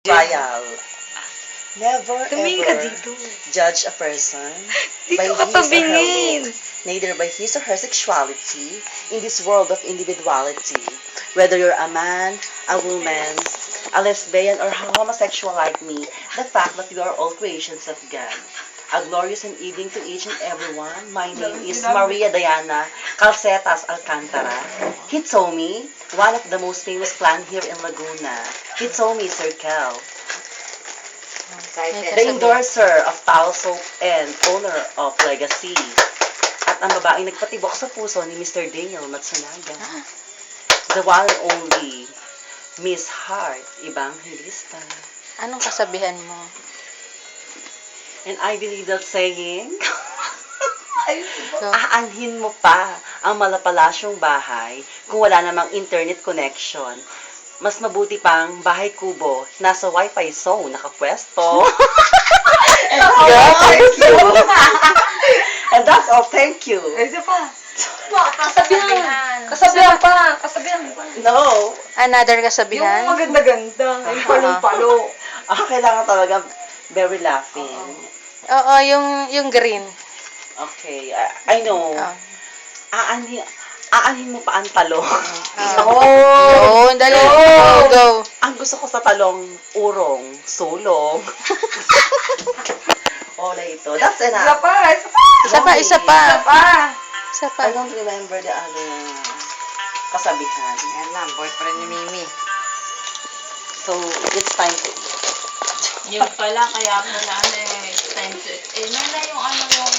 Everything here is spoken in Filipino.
Trial. Never Tumingin ka ever dito. judge a person Dito by ka his or her tumingin. look, neither by his or her sexuality in this world of individuality. Whether you're a man, a woman, a lesbian, or homosexual like me, the fact that we are all creations of God. A glorious and evening to each and everyone. My name is Maria Diana Calcetas Alcantara. Hitomi, one of the most famous clan here in Laguna. Hitomi Circle. The endorser of Towel Soap and owner of Legacy. At ang babaeng nagpatibok sa puso ni Mr. Daniel Matsunaga. The one and only Miss Heart Evangelista. Anong kasabihan mo? And I believe that saying, Go. aanhin mo pa ang malapalasyong bahay kung wala namang internet connection. Mas mabuti pang bahay kubo, nasa wifi zone, nakapwesto. And that's all, thank you. And that's all, thank you. Isa pa. Kasabihan. Kasabihan pa. Kasabihan pa. No. Another Yung kasabihan? maganda-ganda. Yung palong-palo. Kailangan talaga very laughing. Oo, yung green. Okay, I know. Oh. Aanhin mo pa ang talong. Oh. Yun, dali. Go, go. Ang gusto ko sa talong, urong, sulong. Ola ito. That's Isa enough. pa. Isa pa. Isa pa, isa pa. Isa pa. Isa pa. I don't remember the other kasabihan. Yan lang, boyfriend ni Mimi. So, it's time to Yung pala, kaya pala, time to, nana yung ano yung